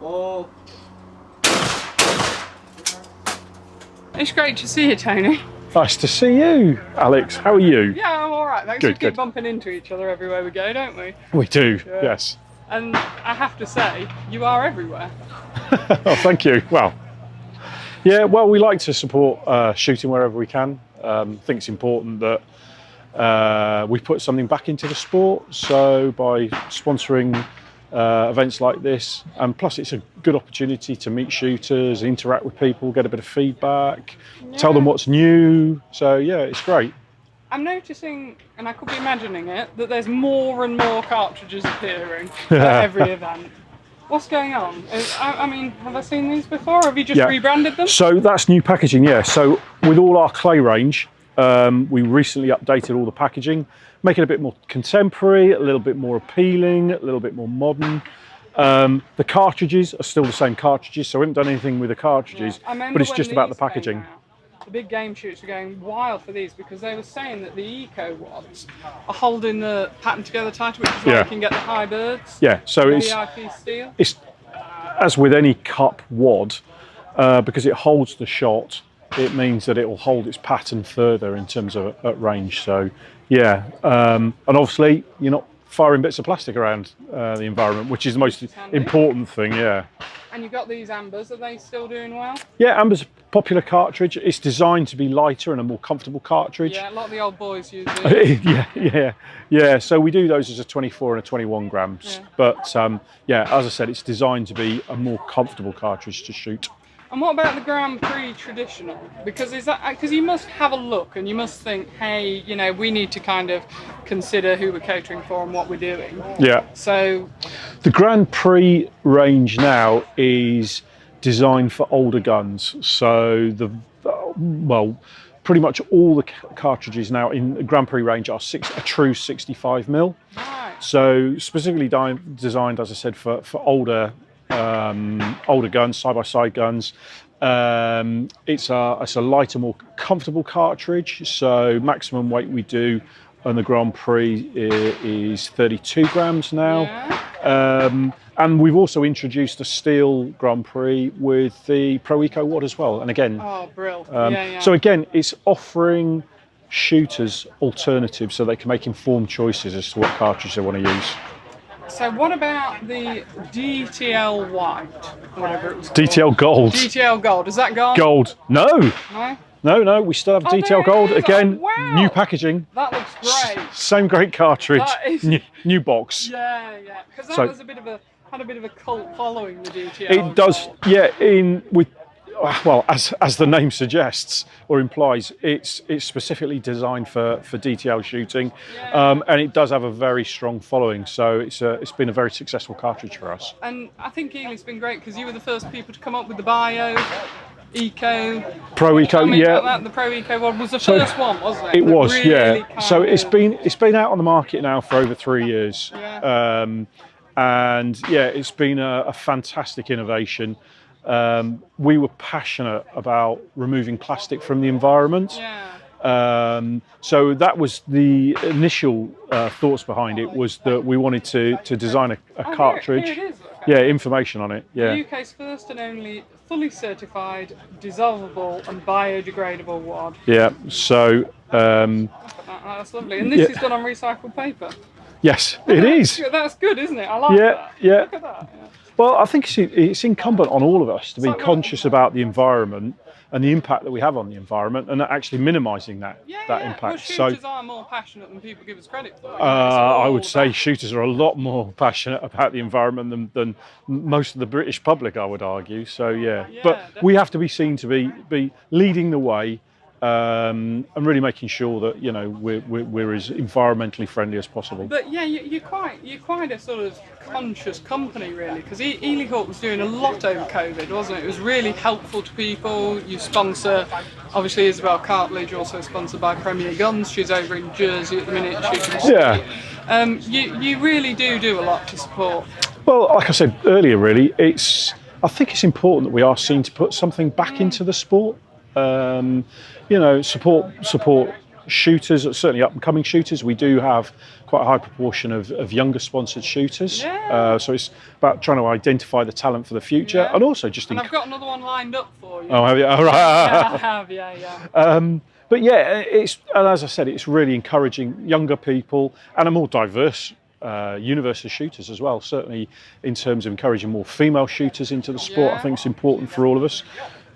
Oh. It's great to see you, Tony. Nice to see you, Alex. How are you? Yeah, I'm all right. Thanks. Good, We keep good. bumping into each other everywhere we go, don't we? We do, Yeah. yes. And I have to say, you are everywhere. Oh, thank you. Well, yeah, well, we like to support shooting wherever we can. I think it's important that we put something back into the sport. So by sponsoring events like this, and plus it's a good opportunity to meet shooters, interact with people, get a bit of feedback, tell them what's new. So yeah, it's great. I'm noticing, and I could be imagining it, that there's more and more cartridges appearing at every event. What's going on? I mean, have I seen these before? Have you just rebranded them? So that's new packaging, yeah. So with all our clay range, we recently updated all the packaging, make it a bit more contemporary, a little bit more appealing, a little bit more modern. The cartridges are still the same cartridges, so we haven't done anything with the cartridges, but it's just about the packaging. The big game shoots were going wild for these because they were saying that the eco wads are holding the pattern together tighter, which is why you can get the high birds. Yeah, so VIP steel. It's as with any cup wad, because it holds the shot, it means that it will hold its pattern further in terms of at range. So yeah, and obviously you're not firing bits of plastic around the environment, which is the most important thing. Yeah. And you've got these ambers, are they still doing well? Yeah, amber's a popular cartridge. It's designed to be lighter and a more comfortable cartridge. Yeah, a lot of the old boys use these. yeah. So we do those as a 24 and a 21 grams. Yeah. But yeah, as I said, it's designed to be a more comfortable cartridge to shoot. And what about the Grand Prix traditional? Because you must have a look and you must think, hey, you know, we need to kind of consider who we're catering for and what we're doing. Yeah. So the Grand Prix range now is designed for older guns. So pretty much all the cartridges now in the Grand Prix range are a true 65mm. Right. So specifically designed, as I said, for older guns, side-by-side guns. It's a lighter, more comfortable cartridge. So maximum weight we do on the Grand Prix is 32 grams now. Yeah. And we've also introduced a steel Grand Prix with the Pro Eco wad as well. And again, brill. So again, it's offering shooters alternatives so they can make informed choices as to what cartridge they want to use. So what about the DTL white, whatever it was called? DTL gold. DTL gold, is that gone? Gold. No. No? No, we still have DTL gold. Again, new packaging. That looks great. Same great cartridge. That is... new box. Yeah. Because that was had a bit of a cult following, the DTL. It does, gold. yeah, well, as the name suggests or implies, it's specifically designed for DTL shooting, and it does have a very strong following. So it's been a very successful cartridge for us. And I think Eley's been great because you were the first people to come up with the Bio Eco. Pro Eco, The Pro Eco one was the first one, wasn't it? It was, really yeah. So it's been out on the market now for over 3 years, and yeah, it's been a fantastic innovation. We were passionate about removing plastic from the environment. So that was the initial thoughts behind it, was that we wanted to design a cartridge. Here it is. Yeah, information on it. Yeah. The UK's first and only fully certified, dissolvable and biodegradable wad. Yeah. So that's lovely. And this is done on recycled paper. Yes, it is. That's good, isn't it? I like that. Yeah. Look at that. Yeah. Well, I think it's incumbent on all of us to be conscious about the environment and the impact that we have on the environment, and actually minimising that impact. Well, shooters are more passionate than people give us credit for. I would say shooters are a lot more passionate about the environment than most of the British public, I would argue. So but definitely. We have to be seen to be leading the way. And really making sure that we're as environmentally friendly as possible. But yeah, you're quite a sort of conscious company, really, because Eley Hawk was doing a lot over COVID, wasn't it? It was really helpful to people. You sponsor, obviously, Isabel Cartledge, also sponsored by Premier Guns. She's over in Jersey at the minute. You really do a lot to support. Well, like I said earlier, really, I think it's important that we are seen to put something back into the sport. Support shooters, certainly up and coming shooters. We do have quite a high proportion of younger sponsored shooters. Yeah. So it's about trying to identify the talent for the future, and also just. And I've got another one lined up for you. Oh, have you? All right. Yeah, I have. Yeah. But yeah, and as I said, it's really encouraging younger people and a more diverse universe of shooters as well. Certainly, in terms of encouraging more female shooters into the sport, I think it's important for all of us.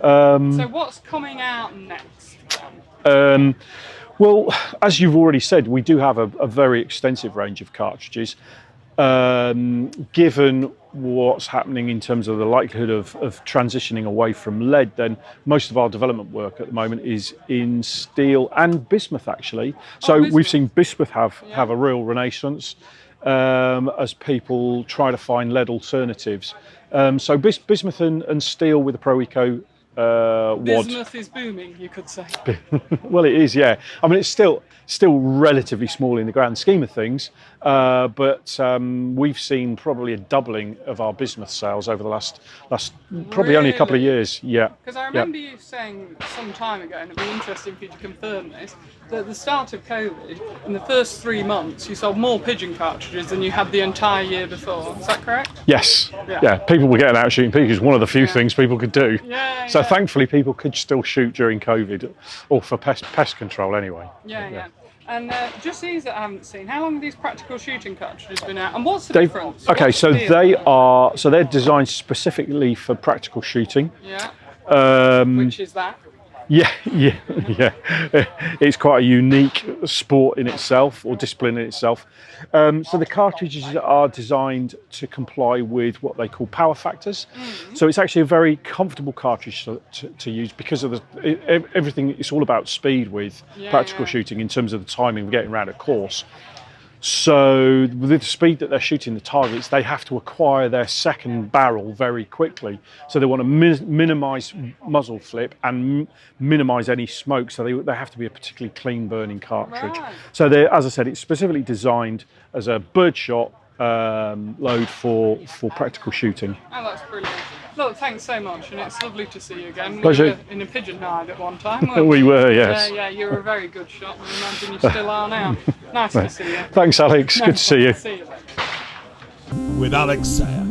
So what's coming out next? Well, as you've already said, we do have a very extensive range of cartridges. Given what's happening in terms of the likelihood of transitioning away from lead, then most of our development work at the moment is in steel and bismuth, actually. So we've seen bismuth have a real renaissance as people try to find lead alternatives. So bismuth and steel with the Pro Eco wad. Bismuth is booming, you could say. Well, it is, yeah. I mean, it's still relatively small in the grand scheme of things, but we've seen probably a doubling of our bismuth sales over the last probably only a couple of years. Yeah. Because I remember you saying some time ago, and it'd be interesting for you to confirm this, that at the start of COVID, in the first 3 months, you sold more pigeon cartridges than you had the entire year before. Is that correct? Yes. Yeah. People were getting out shooting pigeons. One of the few things people could do. Yeah. So thankfully, people could still shoot during COVID, or for pest control anyway. Yeah. And just these that I haven't seen, how long have these practical shooting cartridges been out? And what's the difference? Okay, What's so the deal? they're designed specifically for practical shooting. Yeah. Which is that? Yeah. It's quite a unique sport in itself, or discipline in itself. So the cartridges are designed to comply with what they call power factors. So it's actually a very comfortable cartridge to use because of everything. It's all about speed with practical shooting in terms of the timing of getting around a course. So with the speed that they're shooting the targets, they have to acquire their second barrel very quickly. So they want to minimise muzzle flip and minimise any smoke. So they have to be a particularly clean burning cartridge. Right. So as I said, it's specifically designed as a birdshot load for practical shooting. Oh, that's brilliant. Look, thanks so much, and it's lovely to see you again. Pleasure. We were in a pigeon hide at one time, weren't We were, yes. Yeah, you were a very good shot, and I imagine you still are now. Nice to see you. Thanks, Alex. Good to see you. See you later. With Alex Sayer.